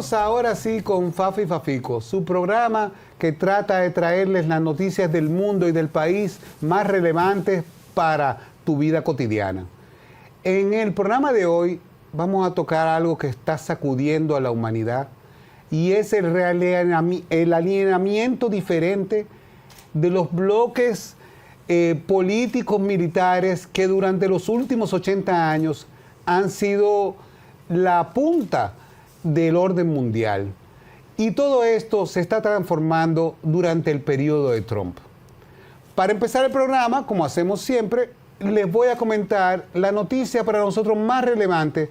Seguimos ahora sí con Fafa y Fafico, su programa que trata de traerles las noticias del mundo y del país más relevantes para tu vida cotidiana. En el programa de hoy vamos a tocar algo que está sacudiendo a la humanidad y es el alineamiento diferente de los bloques políticos militares que durante los últimos 80 años han sido la punta del orden mundial. Y todo esto se está transformando durante el periodo de Trump. Para empezar el programa, como hacemos siempre, les voy a comentar la noticia para nosotros más relevante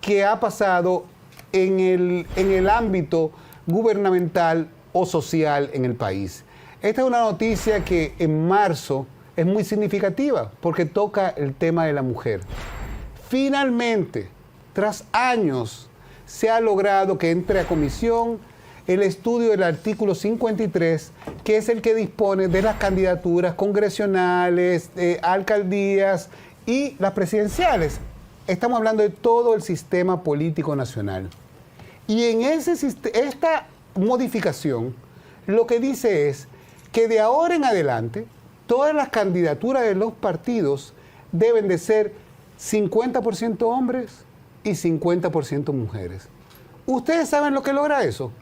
que ha pasado en el ámbito gubernamental o social en el país. Esta es una noticia que en marzo es muy significativa porque toca el tema de la mujer. Finalmente, tras años, se ha logrado que entre a comisión el estudio del artículo 53, que es el que dispone de las candidaturas congresionales, alcaldías y las presidenciales. Estamos hablando de todo el sistema político nacional. Y en esta modificación, lo que dice es que de ahora en adelante, todas las candidaturas de los partidos deben de ser 50% hombres y 50% mujeres. ¿Ustedes saben lo que logra eso?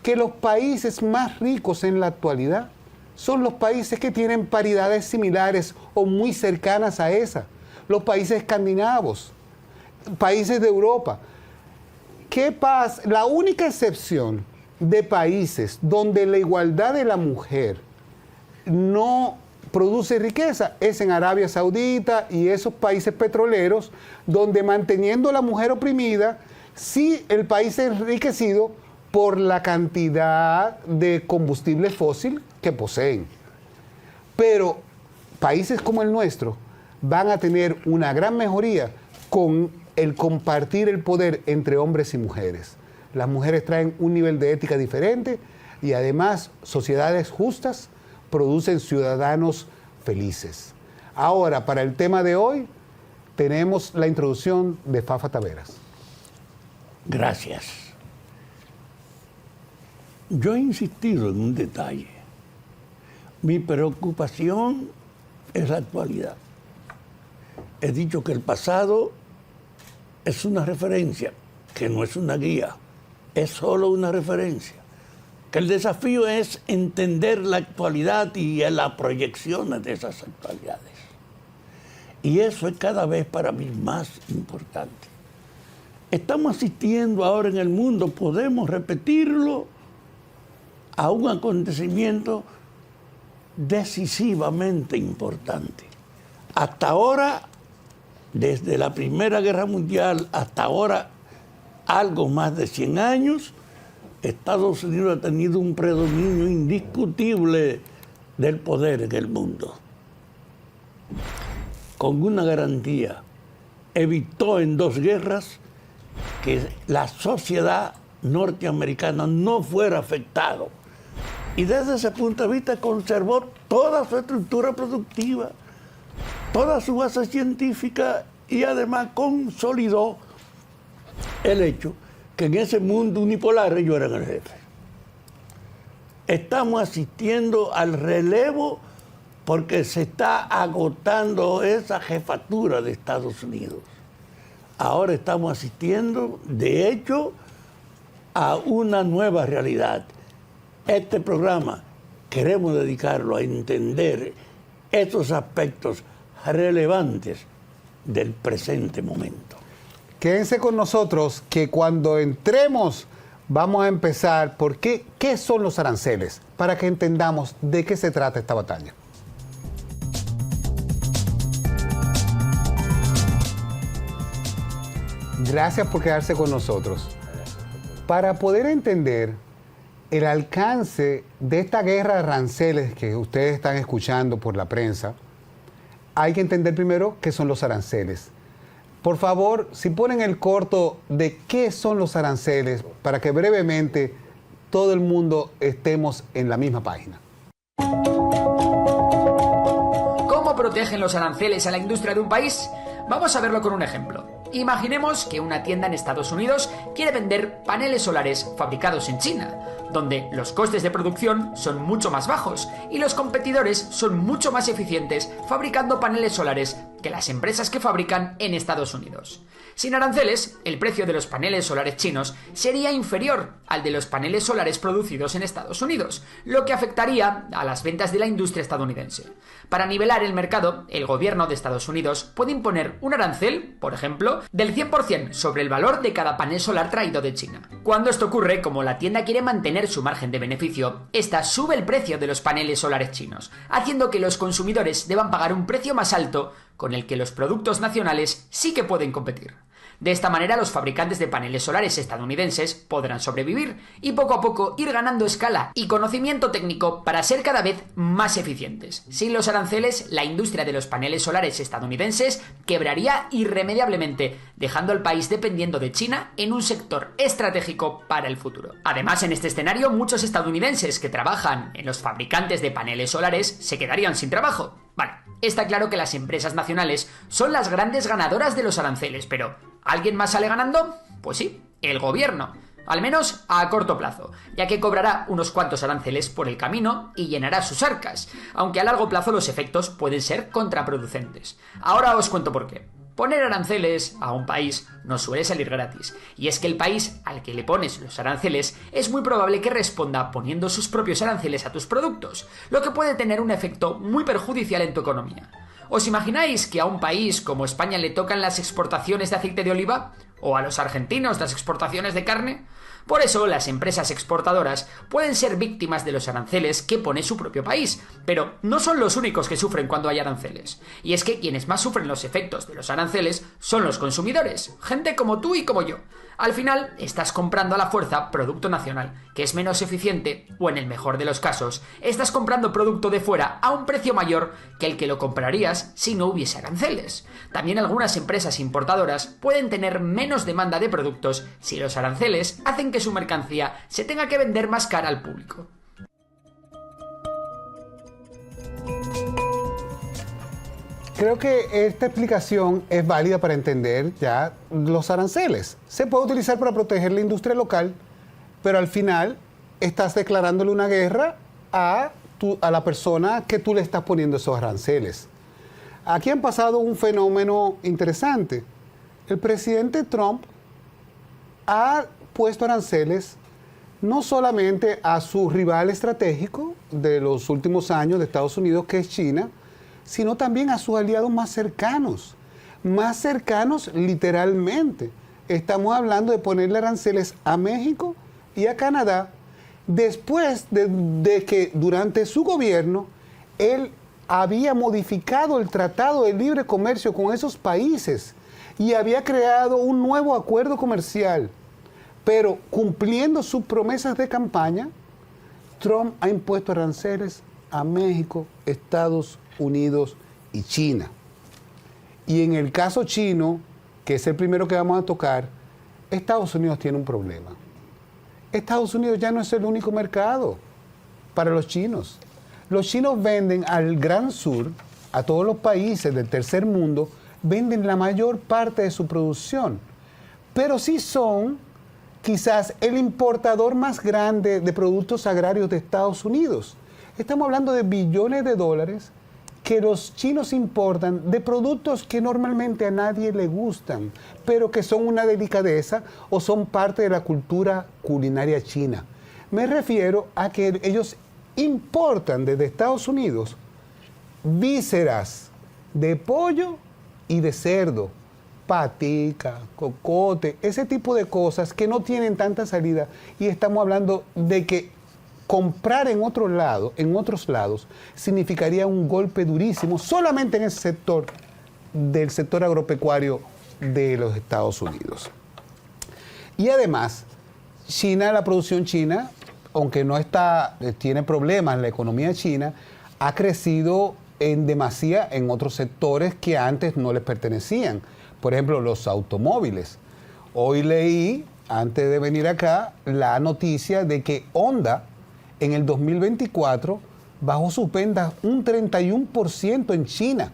Que los países más ricos en la actualidad son los países que tienen paridades similares o muy cercanas a esa. Los países escandinavos, países de Europa. ¿Qué pasa? La única excepción de países donde la igualdad de la mujer no produce riqueza es en Arabia Saudita y esos países petroleros donde manteniendo a la mujer oprimida, sí el país es enriquecido por la cantidad de combustible fósil que poseen. Pero países como el nuestro van a tener una gran mejoría con el compartir el poder entre hombres y mujeres. Las mujeres traen un nivel de ética diferente y además sociedades justas producen ciudadanos felices. Ahora, para el tema de hoy, tenemos la introducción de Fafa Taveras. Gracias. Yo he insistido en un detalle. Mi preocupación es la actualidad. He dicho que el pasado es una referencia, que no es una guía, es solo una referencia. Que el desafío es entender la actualidad y las proyecciones de esas actualidades. Y eso es cada vez para mí más importante. Estamos asistiendo ahora en el mundo, podemos repetirlo, a un acontecimiento decisivamente importante. Hasta ahora, desde la Primera Guerra Mundial hasta ahora, algo más de 100 años, Estados Unidos ha tenido un predominio indiscutible del poder en el mundo. Con una garantía, evitó en 2 guerras que la sociedad norteamericana no fuera afectada. Y desde ese punto de vista conservó toda su estructura productiva, toda su base científica y además consolidó el hecho que en ese mundo unipolar ellos eran el jefe. Estamos asistiendo al relevo porque se está agotando esa jefatura de Estados Unidos. Ahora estamos asistiendo, de hecho, a una nueva realidad. Este programa queremos dedicarlo a entender esos aspectos relevantes del presente momento. Quédense con nosotros que cuando entremos vamos a empezar por qué son los aranceles, para que entendamos de qué se trata esta batalla. Gracias por quedarse con nosotros. Para poder entender el alcance de esta guerra de aranceles que ustedes están escuchando por la prensa, hay que entender primero qué son los aranceles. Por favor, si ponen el corto de qué son los aranceles, para que brevemente todo el mundo estemos en la misma página. ¿Cómo protegen los aranceles a la industria de un país? Vamos a verlo con un ejemplo. Imaginemos que una tienda en Estados Unidos quiere vender paneles solares fabricados en China, donde los costes de producción son mucho más bajos y los competidores son mucho más eficientes fabricando paneles solares que las empresas que fabrican en Estados Unidos. Sin aranceles, el precio de los paneles solares chinos sería inferior al de los paneles solares producidos en Estados Unidos, lo que afectaría a las ventas de la industria estadounidense. Para nivelar el mercado, el gobierno de Estados Unidos puede imponer un arancel, por ejemplo, del 100% sobre el valor de cada panel solar traído de China. Cuando esto ocurre, como la tienda quiere mantener su margen de beneficio, esta sube el precio de los paneles solares chinos, haciendo que los consumidores deban pagar un precio más alto con el que los productos nacionales sí que pueden competir. De esta manera, los fabricantes de paneles solares estadounidenses podrán sobrevivir y poco a poco ir ganando escala y conocimiento técnico para ser cada vez más eficientes. Sin los aranceles, la industria de los paneles solares estadounidenses quebraría irremediablemente, dejando al país dependiendo de China en un sector estratégico para el futuro. Además, en este escenario, muchos estadounidenses que trabajan en los fabricantes de paneles solares se quedarían sin trabajo. Vale, está claro que las empresas nacionales son las grandes ganadoras de los aranceles, pero ¿alguien más sale ganando? Pues sí, el gobierno. Al menos a corto plazo, ya que cobrará unos cuantos aranceles por el camino y llenará sus arcas, aunque a largo plazo los efectos pueden ser contraproducentes. Ahora os cuento por qué. Poner aranceles a un país no suele salir gratis, y es que el país al que le pones los aranceles es muy probable que responda poniendo sus propios aranceles a tus productos, lo que puede tener un efecto muy perjudicial en tu economía. ¿Os imagináis que a un país como España le tocan las exportaciones de aceite de oliva? ¿O a los argentinos las exportaciones de carne? Por eso, las empresas exportadoras pueden ser víctimas de los aranceles que pone su propio país, pero no son los únicos que sufren cuando hay aranceles. Y es que quienes más sufren los efectos de los aranceles son los consumidores, gente como tú y como yo. Al final, estás comprando a la fuerza producto nacional, que es menos eficiente, o en el mejor de los casos, estás comprando producto de fuera a un precio mayor que el que lo comprarías si no hubiese aranceles. También algunas empresas importadoras pueden tener menos demanda de productos si los aranceles hacen que su mercancía se tenga que vender más cara al público. Creo que esta explicación es válida para entender ya los aranceles. Se puede utilizar para proteger la industria local, pero al final estás declarándole una guerra a la persona que tú le estás poniendo esos aranceles. Aquí han pasado un fenómeno interesante. El presidente Trump ha puesto aranceles no solamente a su rival estratégico de los últimos años de Estados Unidos, que es China, sino también a sus aliados más cercanos literalmente. Estamos hablando de ponerle aranceles a México y a Canadá, después de que durante su gobierno él había modificado el Tratado de Libre Comercio con esos países y había creado un nuevo acuerdo comercial. Pero cumpliendo sus promesas de campaña, Trump ha impuesto aranceles a México, Estados Unidos y China. Y en el caso chino, que es el primero que vamos a tocar, Estados Unidos tiene un problema. Estados Unidos ya no es el único mercado para los chinos. Los chinos venden al Gran Sur, a todos los países del tercer mundo, venden la mayor parte de su producción. Pero sí son quizás el importador más grande de productos agrarios de Estados Unidos. Estamos hablando de billones de dólares que los chinos importan de productos que normalmente a nadie le gustan, pero que son una delicadeza o son parte de la cultura culinaria china. Me refiero a que ellos importan desde Estados Unidos vísceras de pollo y de cerdo, patica, cocote, ese tipo de cosas que no tienen tanta salida, y estamos hablando de que comprar en otros lados, significaría un golpe durísimo solamente en ese sector, del sector agropecuario de los Estados Unidos. Y además, la producción china, aunque tiene problemas la economía china, ha crecido en demasía en otros sectores que antes no les pertenecían. Por ejemplo, los automóviles. Hoy leí, antes de venir acá, la noticia de que Honda en el 2024 bajó sus ventas un 31% en China.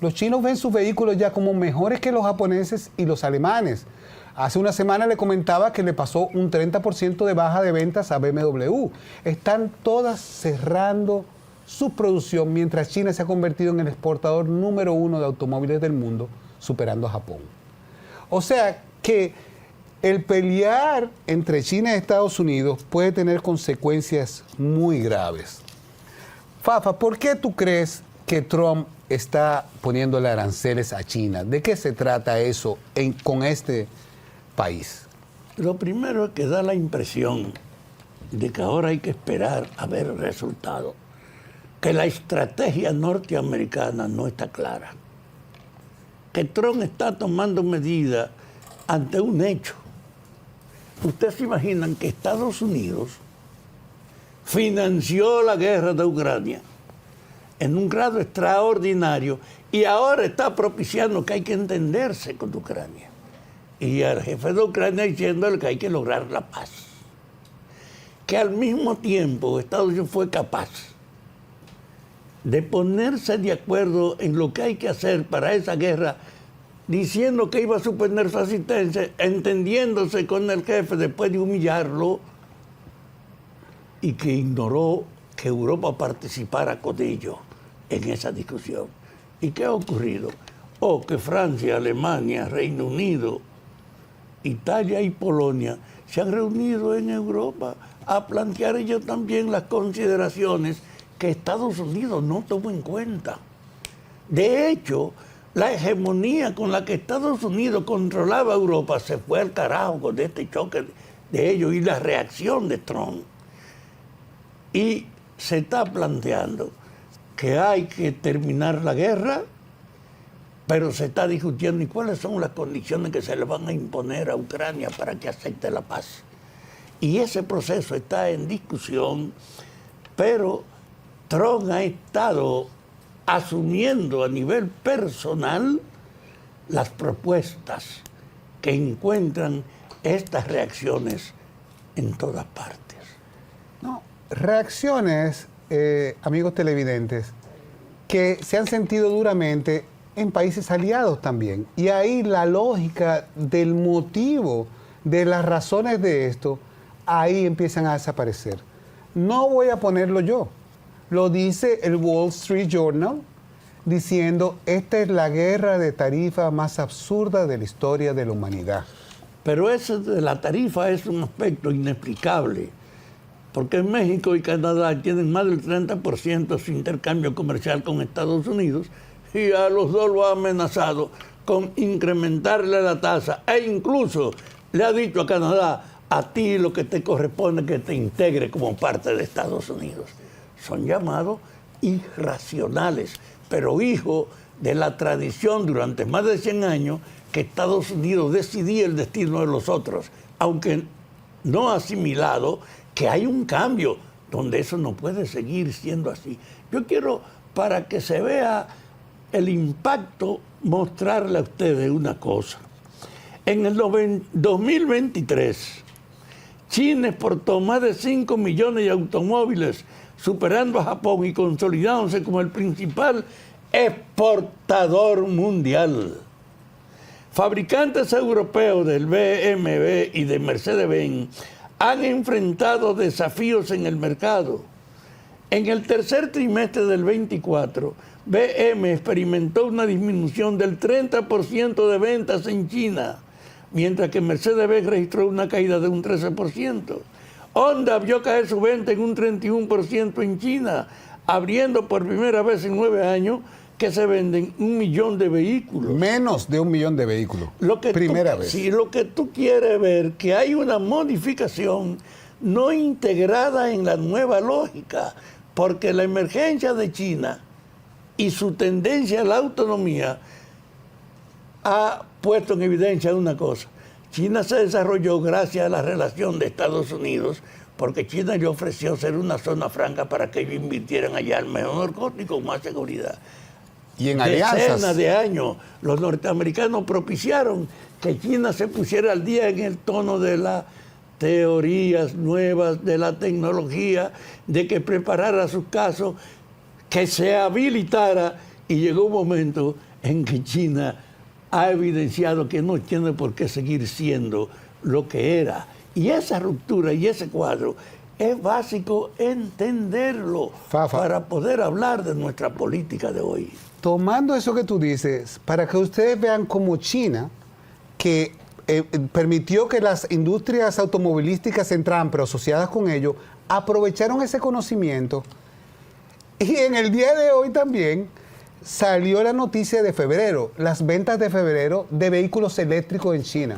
Los chinos ven sus vehículos ya como mejores que los japoneses y los alemanes. Hace una semana le comentaba que le pasó un 30% de baja de ventas a BMW. Están todas cerrando su producción mientras China se ha convertido en el exportador número 1 de automóviles del mundo, superando a Japón. O sea que el pelear entre China y Estados Unidos puede tener consecuencias muy graves. Fafa, ¿por qué tú crees que Trump está poniéndole aranceles a China? ¿De qué se trata eso con este país? Lo primero es que da la impresión de que ahora hay que esperar a ver el resultado, que la estrategia norteamericana no está clara, que Trump está tomando medidas ante un hecho. Ustedes se imaginan que Estados Unidos financió la guerra de Ucrania en un grado extraordinario y ahora está propiciando que hay que entenderse con Ucrania. Y al jefe de Ucrania diciéndole que hay que lograr la paz. Que al mismo tiempo Estados Unidos fue capaz de ponerse de acuerdo en lo que hay que hacer para esa guerra, diciendo que iba a suspender su asistencia, entendiéndose con el jefe después de humillarlo, y que ignoró que Europa participara con ellos en esa discusión. ¿Y qué ha ocurrido? Que Francia, Alemania, Reino Unido, Italia y Polonia se han reunido en Europa a plantear ellos también las consideraciones que Estados Unidos no tomó en cuenta. De hecho, la hegemonía con la que Estados Unidos controlaba Europa se fue al carajo con este choque de ellos y la reacción de Trump. Y se está planteando que hay que terminar la guerra, pero se está discutiendo ¿y cuáles son las condiciones que se le van a imponer a Ucrania para que acepte la paz? Y ese proceso está en discusión, pero Trump ha estado asumiendo a nivel personal las propuestas que encuentran estas reacciones en todas partes. No, reacciones, amigos televidentes, que se han sentido duramente en países aliados también. Y ahí la lógica del motivo, de las razones de esto, ahí empiezan a desaparecer. No voy a ponerlo yo. Lo dice el Wall Street Journal, diciendo, esta es la guerra de tarifa más absurda de la historia de la humanidad. Pero eso de la tarifa es un aspecto inexplicable, porque México y Canadá tienen más del 30% de su intercambio comercial con Estados Unidos, y a los dos lo ha amenazado con incrementarle la tasa, e incluso le ha dicho a Canadá, a ti lo que te corresponde es que te integre como parte de Estados Unidos. Son llamados irracionales, pero hijos de la tradición durante más de 100 años que Estados Unidos decidía el destino de los otros, aunque no asimilado que hay un cambio donde eso no puede seguir siendo así. Yo quiero, para que se vea el impacto, mostrarle a ustedes una cosa. En el 2023, China exportó más de 5 millones de automóviles, superando a Japón y consolidándose como el principal exportador mundial. Fabricantes europeos del BMW y de Mercedes-Benz han enfrentado desafíos en el mercado. En el tercer trimestre del 24, BMW experimentó una disminución del 30% de ventas en China, mientras que Mercedes-Benz registró una caída de un 13%. Honda vio caer su venta en un 31% en China, abriendo por primera vez en 9 años que se venden 1 millón de vehículos. Menos de 1 millón de vehículos. Primera vez. Si lo que tú quieres ver, que hay una modificación no integrada en la nueva lógica, porque la emergencia de China y su tendencia a la autonomía ha puesto en evidencia una cosa. China se desarrolló gracias a la relación de Estados Unidos, porque China le ofreció ser una zona franca para que ellos invirtieran allá el mejor narcótico, más seguridad. Y en alianzas. Decenas de años los norteamericanos propiciaron que China se pusiera al día en el tono de las teorías nuevas, de la tecnología, de que preparara sus casos, que se habilitara, y llegó un momento en que China ha evidenciado que no tiene por qué seguir siendo lo que era. Y esa ruptura y ese cuadro es básico entenderlo para poder hablar de nuestra política de hoy. Tomando eso que tú dices, para que ustedes vean cómo China, que permitió que las industrias automovilísticas entraran, pero asociadas con ello, aprovecharon ese conocimiento. Y en el día de hoy también salió la noticia de febrero, las ventas de febrero de vehículos eléctricos en China.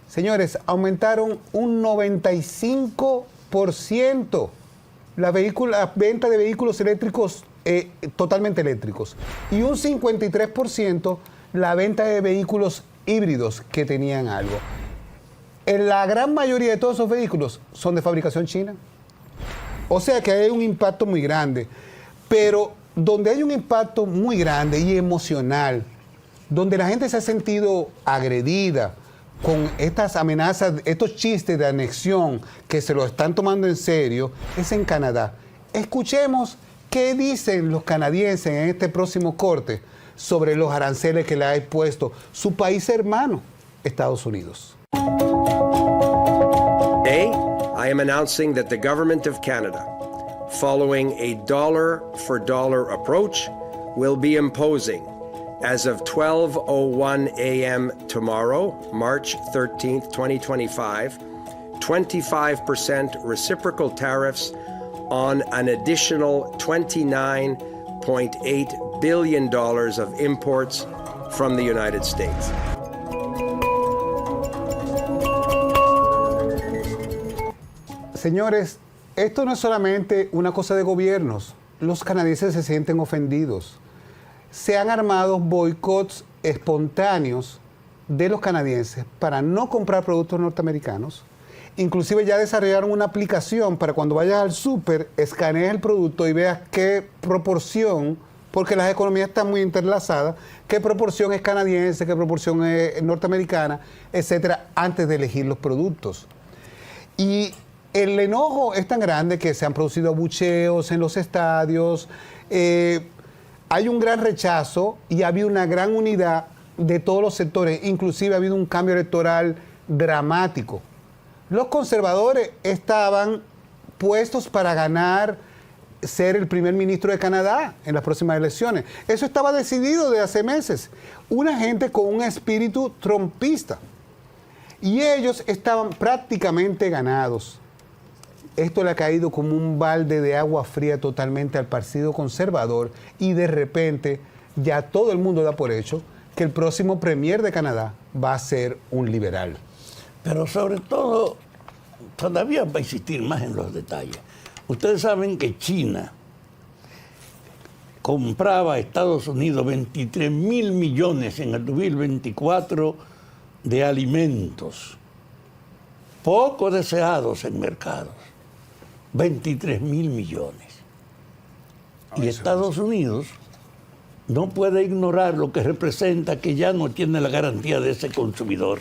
Señores, aumentaron un 95% la venta de vehículos eléctricos totalmente eléctricos y un 53% la venta de vehículos híbridos que tenían algo. La gran mayoría de todos esos vehículos son de fabricación china. O sea que hay un impacto muy grande. Pero donde hay un impacto muy grande y emocional, donde la gente se ha sentido agredida con estas amenazas, estos chistes de anexión que se lo están tomando en serio, es en Canadá. Escuchemos qué dicen los canadienses en este próximo corte sobre los aranceles que le ha impuesto su país hermano, Estados Unidos. Today, I am announcing that the Government of Canada, following a dollar-for-dollar approach, will be imposing, as of 12:01 a.m. tomorrow, March 13th, 2025, 25% reciprocal tariffs on an additional $29.8 billion of imports from the United States. Señores, esto no es solamente una cosa de gobiernos. Los canadienses se sienten ofendidos. Se han armado boicots espontáneos de los canadienses para no comprar productos norteamericanos. Inclusive ya desarrollaron una aplicación para cuando vayas al súper, escanees el producto y veas qué proporción, porque las economías están muy interlazadas, qué proporción es canadiense, qué proporción es norteamericana, etcétera, antes de elegir los productos. Y el enojo es tan grande que se han producido abucheos en los estadios, hay un gran rechazo y ha habido una gran unidad de todos los sectores, inclusive ha habido un cambio electoral dramático. Los conservadores estaban puestos para ganar, ser el primer ministro de Canadá en las próximas elecciones. Eso estaba decidido de hace meses. Una gente con un espíritu trumpista. Y ellos estaban prácticamente ganados. Esto le ha caído como un balde de agua fría totalmente al Partido Conservador y de repente ya todo el mundo da por hecho que el próximo premier de Canadá va a ser un liberal. Pero sobre todo, todavía va a insistir más en los detalles. Ustedes saben que China compraba a Estados Unidos 23 mil millones en el 2024 de alimentos poco deseados en mercados. 23 mil millones. Y Estados Unidos no puede ignorar lo que representa que ya no tiene la garantía de ese consumidor,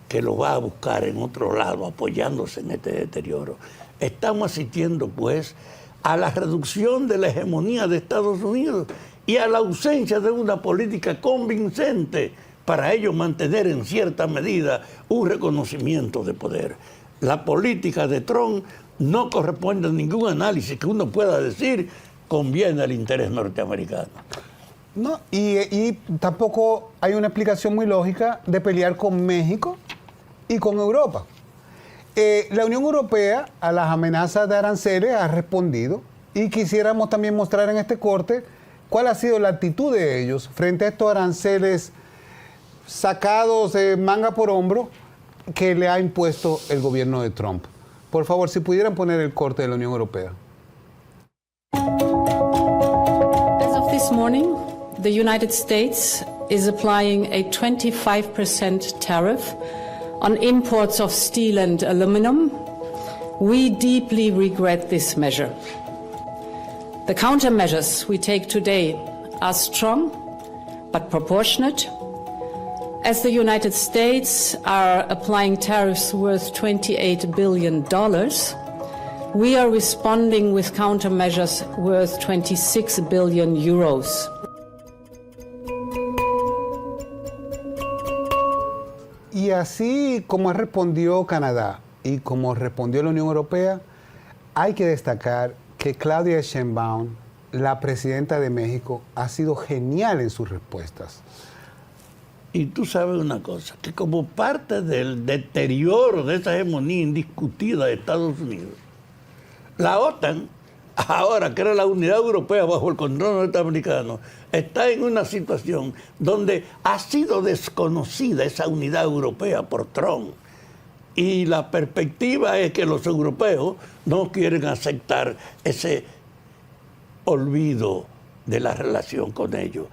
que lo va a buscar en otro lado, apoyándose en este deterioro. Estamos asistiendo, pues, a la reducción de la hegemonía de Estados Unidos y a la ausencia de una política convincente para ello mantener en cierta medida un reconocimiento de poder. La política de Trump no corresponde a ningún análisis que uno pueda decir conviene al interés norteamericano. No, y tampoco hay una explicación muy lógica de pelear con México y con Europa. La Unión Europea a las amenazas de aranceles ha respondido y quisiéramos también mostrar en este corte cuál ha sido la actitud de ellos frente a estos aranceles sacados de manga por hombro que le ha impuesto el gobierno de Trump. Por favor, si pudieran poner el corte de la Unión Europea. As of this morning, the United States is applying a 25% tariff on imports of steel and aluminum. We deeply regret this measure. The countermeasures we take today are strong but proportionate. As the United States are applying tariffs worth $28 billion, we are responding with countermeasures worth 26 billion euros. Y así como respondió Canadá y como respondió la Unión Europea, hay que destacar que Claudia Sheinbaum, la presidenta de México, ha sido genial en sus respuestas. Y tú sabes una cosa, que como parte del deterioro de esa hegemonía indiscutida de Estados Unidos, la OTAN, ahora que era la unidad europea bajo el control norteamericano, está en una situación donde ha sido desconocida esa unidad europea por Trump. Y la perspectiva es que los europeos no quieren aceptar ese olvido de la relación con ellos.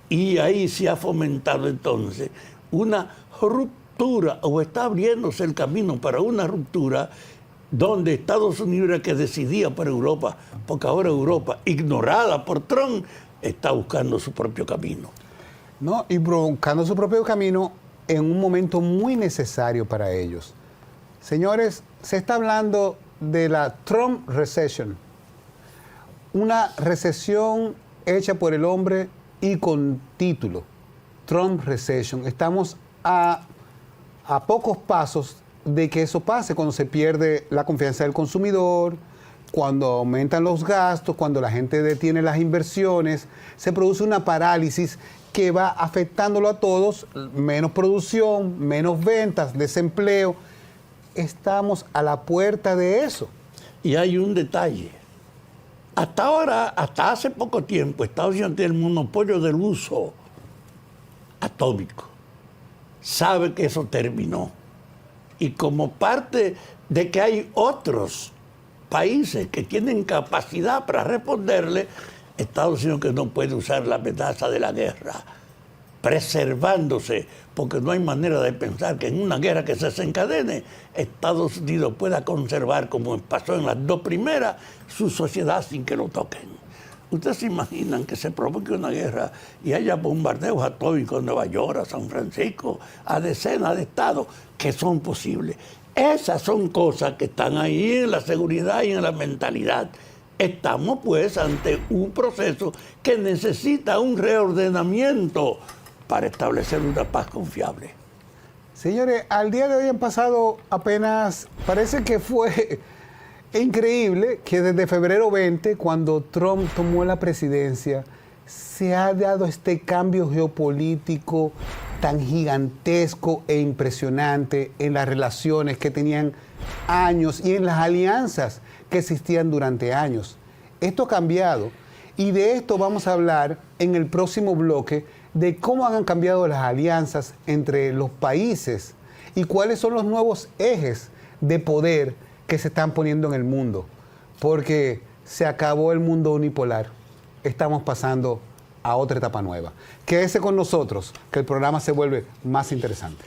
Y ahí se ha fomentado entonces una ruptura, o está abriéndose el camino para una ruptura donde Estados Unidos era que decidía por Europa, porque ahora Europa, ignorada por Trump, está buscando su propio camino. ¿No? Y buscando su propio camino en un momento muy necesario para ellos. Señores, se está hablando de la Trump Recession, una recesión hecha por el hombre y con título, Trump Recession. Estamos a pocos pasos de que eso pase, cuando se pierde la confianza del consumidor, cuando aumentan los gastos, cuando la gente detiene las inversiones, se produce una parálisis que va afectándolo a todos, menos producción, menos ventas, desempleo. Estamos a la puerta de eso. Y hay un detalle. Hasta ahora, hasta hace poco tiempo, Estados Unidos tiene el monopolio del uso atómico. Sabe que eso terminó. Y como parte de que hay otros países que tienen capacidad para responderle, Estados Unidos que no puede usar la amenaza de la guerra, preservándose, porque no hay manera de pensar que en una guerra que se desencadene, Estados Unidos pueda conservar, como pasó en las dos primeras, su sociedad sin que lo toquen. ¿Ustedes se imaginan que se provoque una guerra y haya bombardeos atómicos en Nueva York, a San Francisco, a decenas de estados que son posibles? Esas son cosas que están ahí en la seguridad y en la mentalidad. Estamos pues ante un proceso que necesita un reordenamiento para establecer una paz confiable. Señores, al día de hoy han pasado apenas, parece que fue increíble que desde febrero 20, cuando Trump tomó la presidencia, se ha dado este cambio geopolítico tan gigantesco e impresionante en las relaciones que tenían años y en las alianzas que existían durante años. Esto ha cambiado y de esto vamos a hablar en el próximo bloque, de cómo han cambiado las alianzas entre los países y cuáles son los nuevos ejes de poder que se están poniendo en el mundo, porque se acabó el mundo unipolar. Estamos pasando a otra etapa nueva. Quédese con nosotros, que el programa se vuelve más interesante.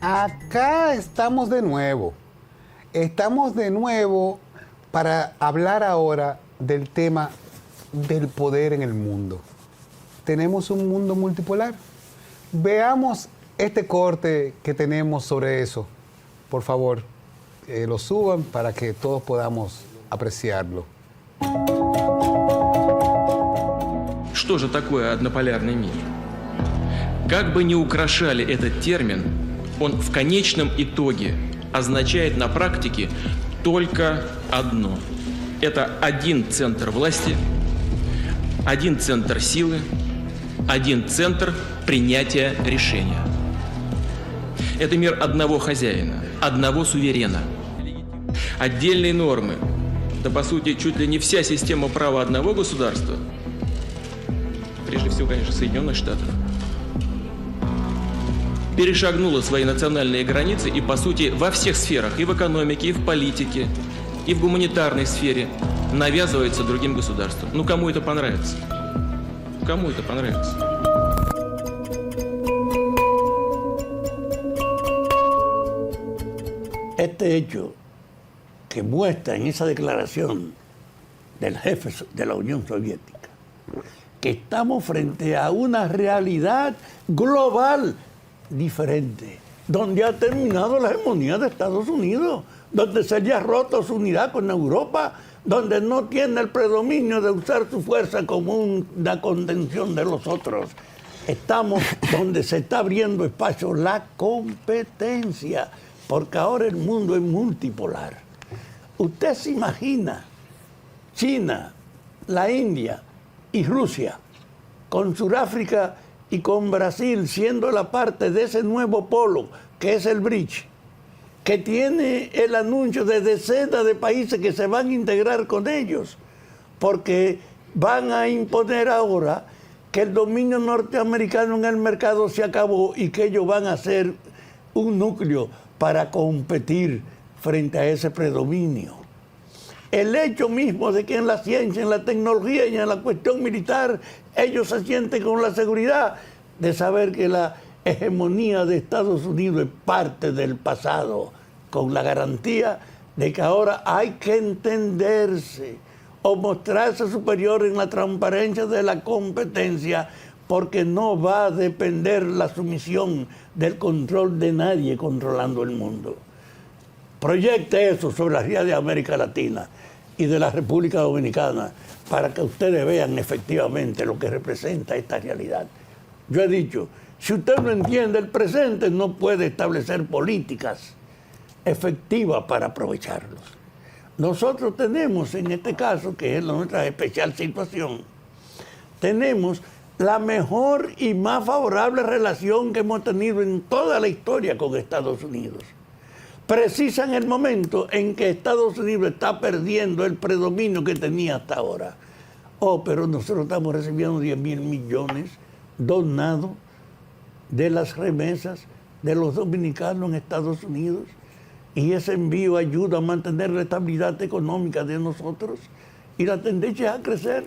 Acá estamos de nuevo. Estamos de nuevo para hablar ahora del tema del poder en el mundo. ¿Tenemos un mundo multipolar? Veamos este corte que tenemos sobre eso. Por favor, lo suban para que todos podamos apreciarlo. Что же такое однополярный мир? Как бы ни украшали этот термин, он в конечном итоге означает на практике только одно. Это один центр власти, один центр силы, один центр принятия решения. Это мир одного хозяина, одного суверена. Отдельные нормы, да по сути чуть ли не вся система права одного государства, прежде всего, конечно, Соединенных Штатов, перешагнула свои национальные границы и, по сути, во всех сферах, и в экономике, и в политике, и в гуманитарной сфере навязывается другим государствам. Ну, кому это понравится? Кому это понравится? Este hecho que muestra en esa declaración del jefe de la Unión Soviética, que estamos frente a una realidad global diferente, donde ha terminado la hegemonía de Estados Unidos. donde se le ha roto su unidad con Europa, donde no tiene el predominio de usar su fuerza como una contención de los otros. Estamos donde se está abriendo espacio la competencia, porque ahora el mundo es multipolar. Usted se imagina China, la India y Rusia, con Sudáfrica y con Brasil siendo la parte de ese nuevo polo que es el BRICS, que tiene el anuncio de decenas de países que se van a integrar con ellos, porque van a imponer ahora que el dominio norteamericano en el mercado se acabó y que ellos van a ser un núcleo para competir frente a ese predominio. El hecho mismo de que en la ciencia, en la tecnología y en la cuestión militar ellos se sienten con la seguridad de saber que la hegemonía de Estados Unidos es parte del pasado, con la garantía de que ahora hay que entenderse o mostrarse superior en la transparencia de la competencia, porque no va a depender la sumisión del control de nadie controlando el mundo. Proyecte eso sobre la realidad de América Latina y de la República Dominicana para que ustedes vean efectivamente lo que representa esta realidad. Yo he dicho, si usted no entiende el presente, no puede establecer políticas efectivas para aprovecharlos. Nosotros tenemos, en este caso, que es nuestra especial situación, tenemos la mejor y más favorable relación que hemos tenido en toda la historia con Estados Unidos. Precisa en el momento en que Estados Unidos está perdiendo el predominio que tenía hasta ahora. Oh, pero nosotros estamos recibiendo 10.000 millones donados de las remesas de los dominicanos en Estados Unidos, y ese envío ayuda a mantener la estabilidad económica de nosotros, y la tendencia es a crecer,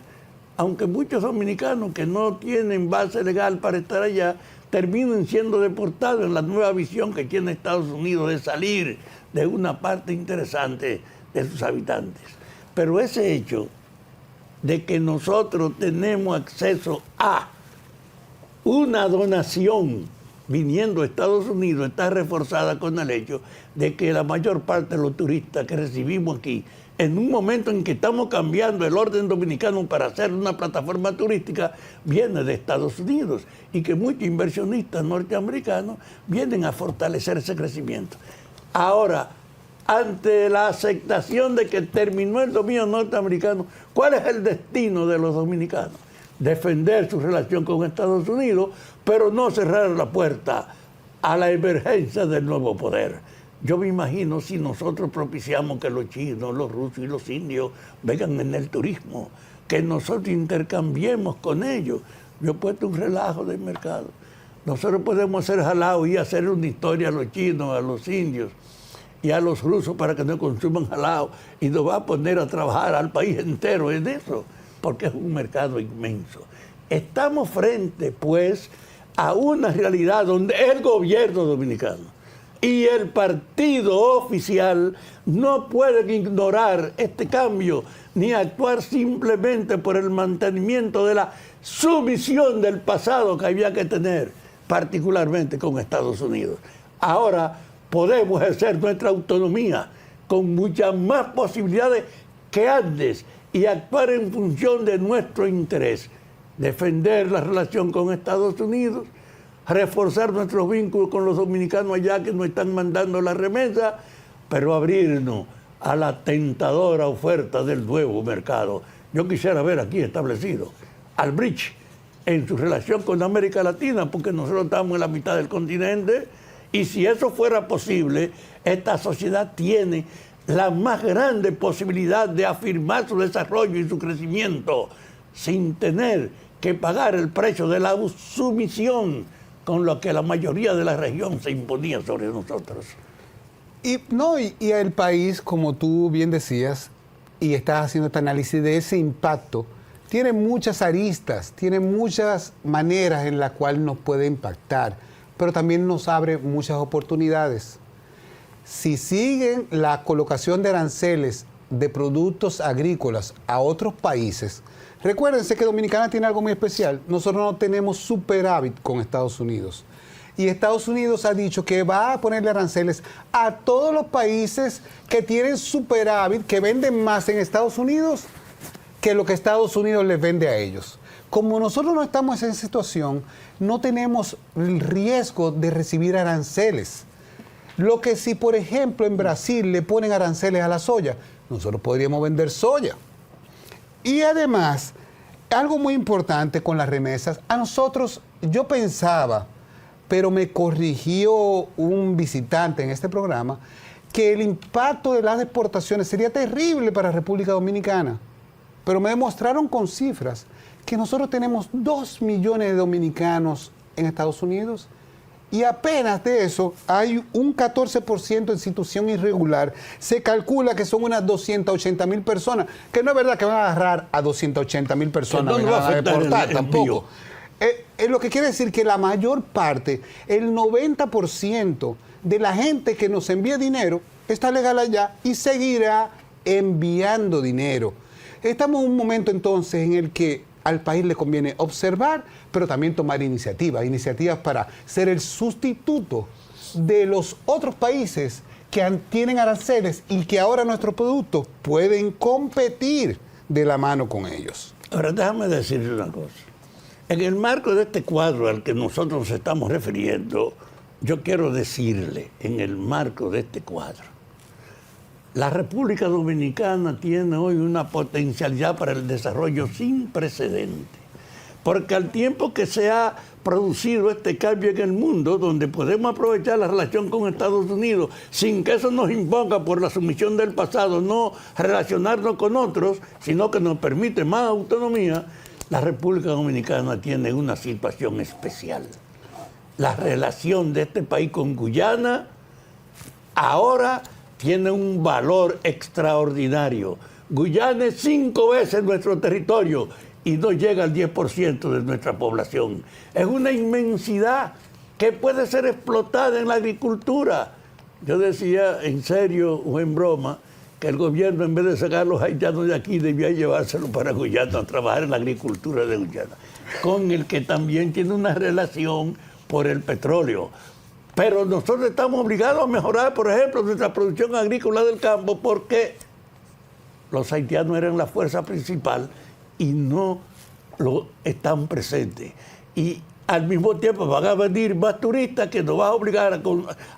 aunque muchos dominicanos que no tienen base legal para estar allá terminen siendo deportados en la nueva visión que tiene Estados Unidos de salir de una parte interesante de sus habitantes. Pero ese hecho de que nosotros tenemos acceso a una donación viniendo a Estados Unidos está reforzada con el hecho de que la mayor parte de los turistas que recibimos aquí, en un momento en que estamos cambiando el orden dominicano para hacer una plataforma turística, viene de Estados Unidos, y que muchos inversionistas norteamericanos vienen a fortalecer ese crecimiento. Ahora, ante la aceptación de que terminó el dominio norteamericano, ¿cuál es el destino de los dominicanos? Defender su relación con Estados Unidos, pero no cerrar la puerta a la emergencia del nuevo poder. Yo me imagino si nosotros propiciamos que los chinos, los rusos y los indios vengan en el turismo, que nosotros intercambiemos con ellos. Yo he puesto un relajo del mercado. Nosotros podemos hacer jalao y hacer una historia a los chinos, a los indios y a los rusos para que no consuman jalao, y nos va a poner a trabajar al país entero en eso, porque es un mercado inmenso. Estamos frente, pues, a una realidad donde el gobierno dominicano y el partido oficial no pueden ignorar este cambio ni actuar simplemente por el mantenimiento de la sumisión del pasado que había que tener, particularmente con Estados Unidos. Ahora podemos ejercer nuestra autonomía con muchas más posibilidades que antes y actuar en función de nuestro interés, defender la relación con Estados Unidos, reforzar nuestros vínculos con los dominicanos allá que nos están mandando la remesa, pero abrirnos a la tentadora oferta del nuevo mercado. Yo quisiera ver aquí establecido al BRICS en su relación con América Latina, porque nosotros estamos en la mitad del continente, y si eso fuera posible, esta sociedad tiene la más grande posibilidad de afirmar su desarrollo y su crecimiento sin tener que pagar el precio de la sumisión con lo que la mayoría de la región se imponía sobre nosotros. Y el país, como tú bien decías, y estás haciendo este análisis de ese impacto, tiene muchas aristas, tiene muchas maneras en las cuales nos puede impactar, pero también nos abre muchas oportunidades. Si siguen la colocación de aranceles de productos agrícolas a otros países, recuérdense que Dominicana tiene algo muy especial. Nosotros no tenemos superávit con Estados Unidos. y Estados Unidos ha dicho que va a ponerle aranceles a todos los países que tienen superávit, que venden más en Estados Unidos que lo que Estados Unidos les vende a ellos. Como nosotros no estamos en esa situación, no tenemos el riesgo de recibir aranceles. Lo que si, por ejemplo, en Brasil le ponen aranceles a la soya, nosotros podríamos vender soya. Y además, algo muy importante con las remesas, a nosotros, yo pensaba, pero me corrigió un visitante en este programa, que el impacto de las exportaciones sería terrible para República Dominicana. Pero me demostraron con cifras que nosotros tenemos 2 millones de dominicanos en Estados Unidos y apenas de eso hay un 14% en situación irregular. Se calcula que son unas 280,000 personas, que no es verdad que van a agarrar a 280,000 personas que no que va van a deportar el tampoco. Es lo que quiere decir que la mayor parte, el 90% de la gente que nos envía dinero está legal allá y seguirá enviando dinero. Estamos en un momento entonces en el que al país le conviene observar, pero también tomar iniciativas para ser el sustituto de los otros países que tienen aranceles y que ahora nuestros productos pueden competir de la mano con ellos. Ahora déjame decirle una cosa. En el marco de este cuadro al que nosotros nos estamos refiriendo, yo quiero decirle, en el marco de este cuadro, la República Dominicana tiene hoy una potencialidad para el desarrollo sin precedente, porque al tiempo que se ha producido este cambio en el mundo, donde podemos aprovechar la relación con Estados Unidos sin que eso nos imponga por la sumisión del pasado no relacionarnos con otros, sino que nos permite más autonomía, la República Dominicana tiene una situación especial. La relación de este país con Guyana ahora tiene un valor extraordinario. Guyana es 5 veces nuestro territorio y no llega al 10% de nuestra población. Es una inmensidad que puede ser explotada en la agricultura. Yo decía en serio o en broma que el gobierno, en vez de sacar a los haitianos de aquí, debía llevárselos para Guyana a trabajar en la agricultura de Guyana, con el que también tiene una relación por el petróleo. Pero nosotros estamos obligados a mejorar, por ejemplo, nuestra producción agrícola del campo porque los haitianos eran la fuerza principal y no lo están presentes. Y al mismo tiempo van a venir más turistas que nos van a obligar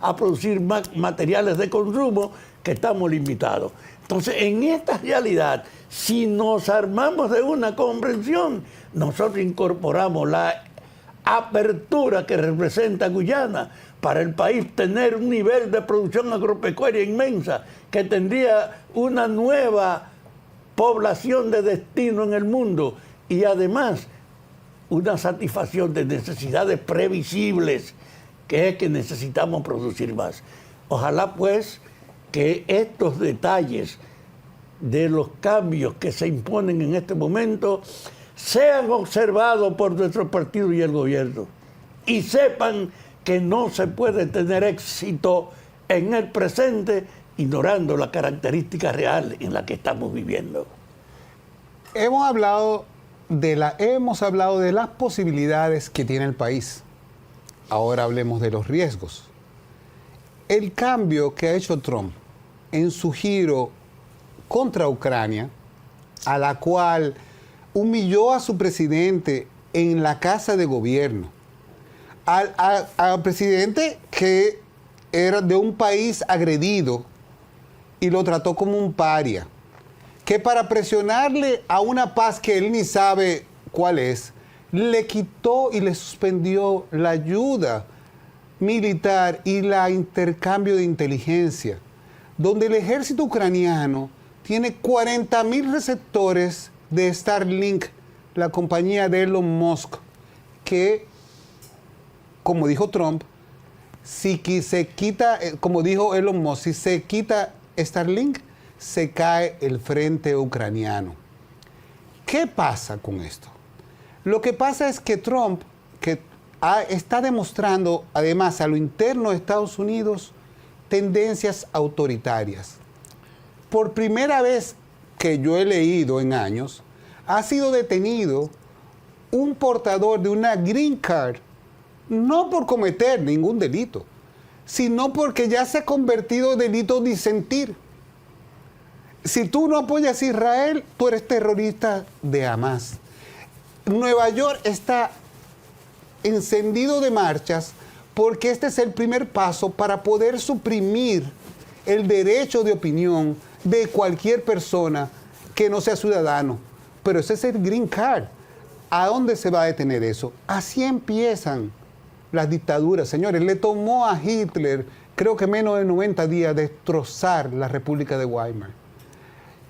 a producir más materiales de consumo que estamos limitados. Entonces, en esta realidad, si nos armamos de una comprensión, nosotros incorporamos la apertura que representa Guyana para el país tener un nivel de producción agropecuaria inmensa, que tendría una nueva población de destino en el mundo y además una satisfacción de necesidades previsibles, que es que necesitamos producir más. Ojalá pues que estos detalles de los cambios que se imponen en este momento sean observados por nuestro partido y el gobierno y sepan que no se puede tener éxito en el presente ignorando la característica real en la que estamos viviendo. Hemos hablado de las posibilidades que tiene el país. Ahora hablemos de los riesgos. El cambio que ha hecho Trump en su giro contra Ucrania, a la cual humilló a su presidente en la casa de gobierno, al presidente que era de un país agredido y lo trató como un paria, que para presionarle a una paz que él ni sabe cuál es, le quitó y le suspendió la ayuda militar y la intercambio de inteligencia, donde el ejército ucraniano tiene 40,000 receptores de Starlink, la compañía de Elon Musk, que, como dijo Trump, si se quita, como dijo Elon Musk, si se quita Starlink, se cae el frente ucraniano. ¿Qué pasa con esto? Lo que pasa es que Trump, está demostrando, además, a lo interno de Estados Unidos, tendencias autoritarias. Por primera vez que yo he leído en años, ha sido detenido un portador de una green card no por cometer ningún delito, sino porque ya se ha convertido en delito disentir. Si tú no apoyas a Israel, tú eres terrorista de Hamas. Nueva York está encendido de marchas porque este es el primer paso para poder suprimir el derecho de opinión de cualquier persona que no sea ciudadano. Pero ese es el green card. ¿A dónde se va a detener eso? Así empiezan las dictaduras. Señores, le tomó a Hitler, creo que menos de 90 días, destrozar la República de Weimar.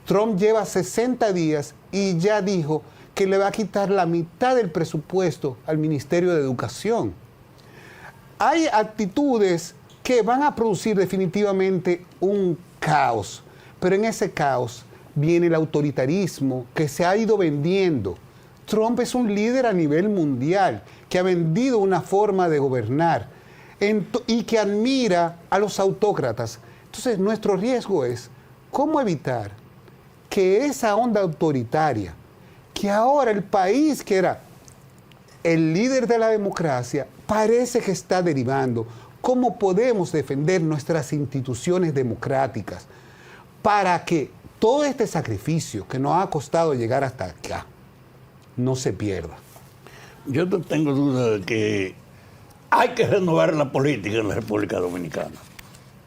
Trump lleva 60 días y ya dijo que le va a quitar la mitad del presupuesto al Ministerio de Educación. Hay actitudes que van a producir definitivamente un caos, pero en ese caos viene el autoritarismo que se ha ido vendiendo. Trump es un líder a nivel mundial que ha vendido una forma de gobernar y que admira a los autócratas. Entonces, nuestro riesgo es cómo evitar que esa onda autoritaria, que ahora el país que era el líder de la democracia, parece que está derivando. ¿Cómo podemos defender nuestras instituciones democráticas para que todo este sacrificio que nos ha costado llegar hasta acá no se pierda? Yo no tengo duda de que hay que renovar la política en la República Dominicana.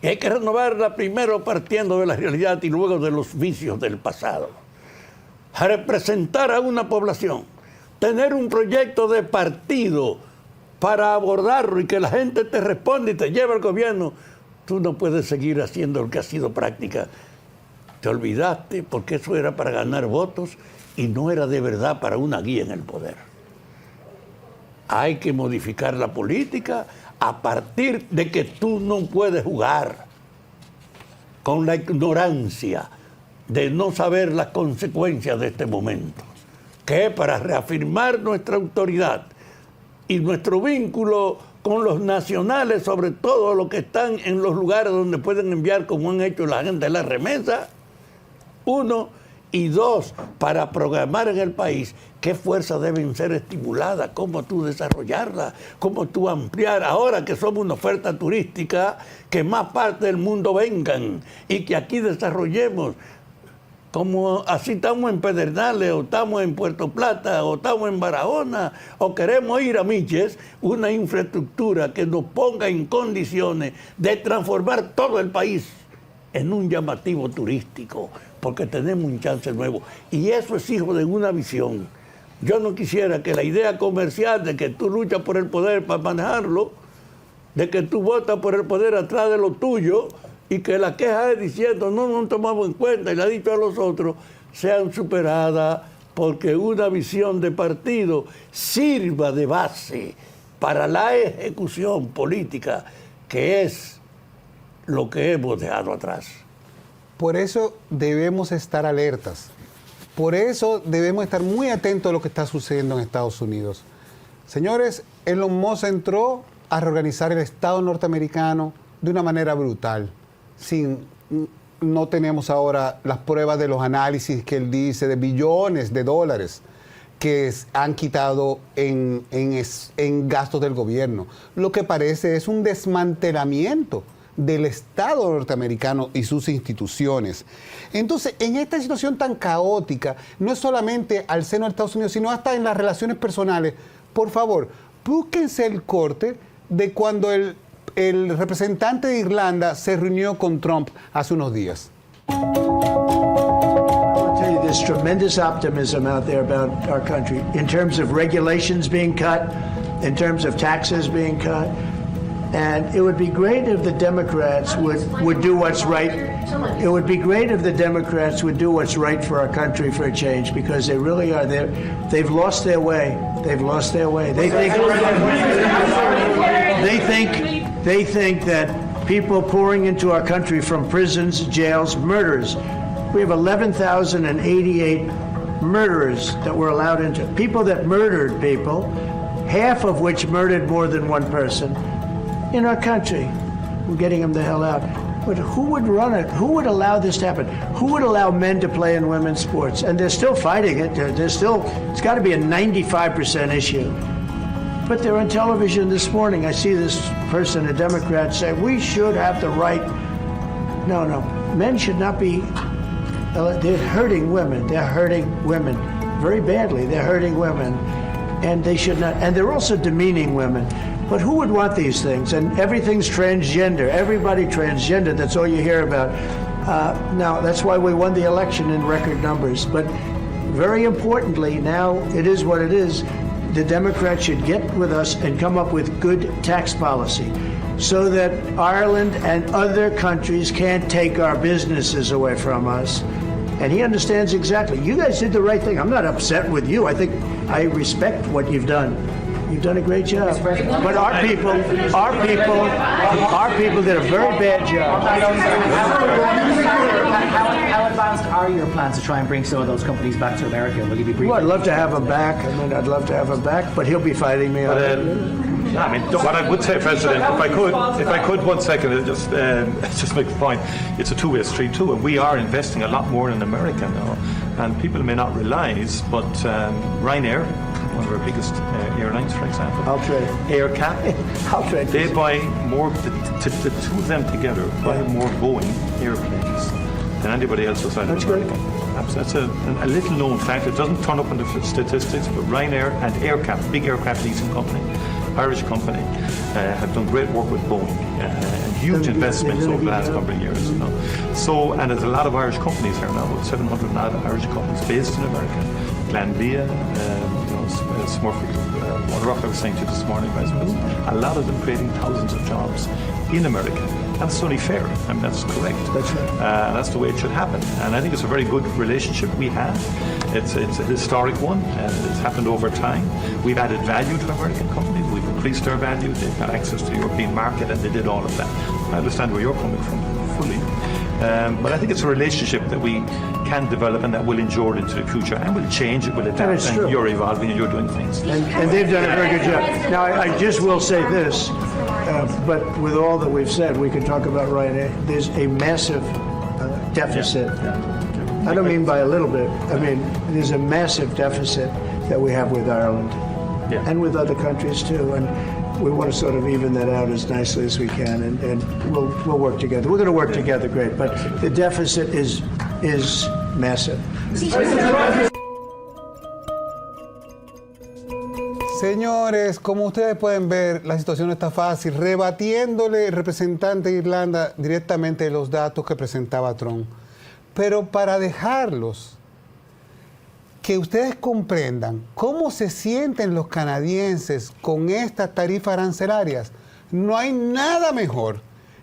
Y hay que renovarla primero partiendo de la realidad y luego de los vicios del pasado. A representar a una población, tener un proyecto de partido para abordarlo y que la gente te responda y te lleve al gobierno. Tú no puedes seguir haciendo lo que ha sido práctica. Te olvidaste porque eso era para ganar votos y no era de verdad para una guía en el poder. Hay que modificar la política a partir de que tú no puedes jugar con la ignorancia de no saber las consecuencias de este momento, que para reafirmar nuestra autoridad y nuestro vínculo con los nacionales, sobre todo los que están en los lugares donde pueden enviar, como han hecho la gente de la remesa, 1, y 2, para programar en el país qué fuerzas deben ser estimuladas, cómo tú desarrollarlas, cómo tú ampliar. Ahora que somos una oferta turística, que más parte del mundo vengan y que aquí desarrollemos. Como así estamos en Pedernales, o estamos en Puerto Plata, o estamos en Barahona, o queremos ir a Miches, una infraestructura que nos ponga en condiciones de transformar todo el país en un llamativo turístico, porque tenemos un chance nuevo. Y eso es hijo de una visión. Yo no quisiera que la idea comercial de que tú luchas por el poder para manejarlo, de que tú votas por el poder atrás de lo tuyo, y que la queja es diciendo no tomamos en cuenta y le ha dicho a los otros, sean superadas porque una visión de partido sirva de base para la ejecución política, que es lo que hemos dejado atrás. Por eso debemos estar alertas. Por eso debemos estar muy atentos a lo que está sucediendo en Estados Unidos. Señores, Elon Musk entró a reorganizar el Estado norteamericano de una manera brutal. No tenemos ahora las pruebas de los análisis que él dice de billones de dólares que han quitado en gastos del gobierno. Lo que parece es un desmantelamiento del Estado norteamericano y sus instituciones. Entonces, en esta situación tan caótica, no es solamente al seno de Estados Unidos, sino hasta en las relaciones personales, por favor, búsquense el corte de cuando el representante de Irlanda se reunió con Trump hace unos días. There's tremendous optimism out there about our country in terms of regulations being cut, in terms of taxes being cut. And it would be great if the Democrats would do what's right. It would be great if the Democrats would do what's right for our country for a change, because they really are there. They've lost their way. They've lost their way. They think that people pouring into our country from prisons, jails, murders. We have 11,088 murderers that were allowed into. People that murdered people, half of which murdered more than one person in our country. We're getting them the hell out. But who would run it? Who would allow this to happen? Who would allow men to play in women's sports? And they're still fighting it. They're still, it's got to be a 95% issue. But they're on television this morning. I see this person, a Democrat, say, we should have the right. No. Men should not be, they're hurting women. They're hurting women very badly. They're hurting women. And they should not, and they're also demeaning women. But who would want these things? And everything's transgender. Everybody transgender. That's all you hear about. Now, that's why we won the election in record numbers. But very importantly, now it is what it is. The Democrats should get with us and come up with good tax policy so that Ireland and other countries can't take our businesses away from us. And he understands exactly. You guys did the right thing. I'm not upset with you. I think I respect what you've done. You've done a great job. But our people did a very bad job. How advanced are your plans to try and bring some of those companies back to America? Will you be briefing? Well, I'd love to have him back. I'd love to have him back, but he'll be fighting me on it. I mean, what I would say, President, if I could 1 second, just make the point. It's a two-way street too, and we are investing a lot more in America now. And people may not realise, but Ryanair, one of our biggest airlines, for example, AirCap, they buy more. The two of them together buy more Boeing airplanes than anybody else outside of America. That's a little-known fact. It doesn't turn up in the statistics, but Ryanair and AirCap, big aircraft leasing company, Irish company, have done great work with Boeing and huge investments over the last couple of years. You know. So, and there's a lot of Irish companies here now, 700 Irish companies based in America. Glanbia, Smurfit, Waterrock, I was saying to you this morning, Vice President. A lot of them creating thousands of jobs in America. That's only fair. I mean, that's correct. That's right. That's the way it should happen. And I think it's a very good relationship we have. It's a historic one, and it's happened over time. We've added value to American companies. We've increased their value. They've got access to the European market, and they did all of that. I understand where you're coming from fully. But I think it's a relationship that we can develop and that will endure into the future and will change, it will adapt, and you're evolving and you're doing things. And they've done a very good job. Now, I just will say this, but with all that we've said, we can talk about Ryanair. There's a massive deficit. I don't mean by a little bit. I mean, there's a massive deficit that we have with Ireland and with other countries too. And we want to sort of even that out as nicely as we can, and we'll work together. We're going to work together great, but the deficit is massive. Señores, como ustedes pueden ver, la situación no está fácil. Rebatiéndole el representante de Irlanda directamente los datos que presentaba Trump. Pero para dejarlos, que ustedes comprendan cómo se sienten los canadienses con estas tarifas arancelarias, no hay nada mejor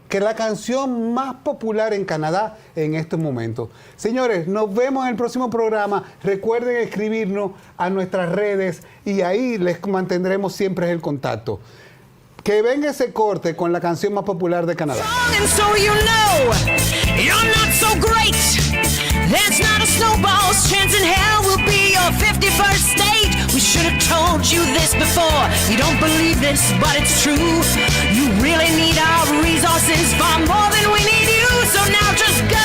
que la canción más popular en Canadá en estos momentos. Señores, nos vemos en el próximo programa. Recuerden escribirnos a nuestras redes y ahí les mantendremos siempre el contacto. Que venga ese corte con la canción más popular de Canadá. There's not a snowball's chance in hell we'll be your 51st state. We should have told you this before. You don't believe this, but it's true. You really need our resources far more than we need you. So now just go.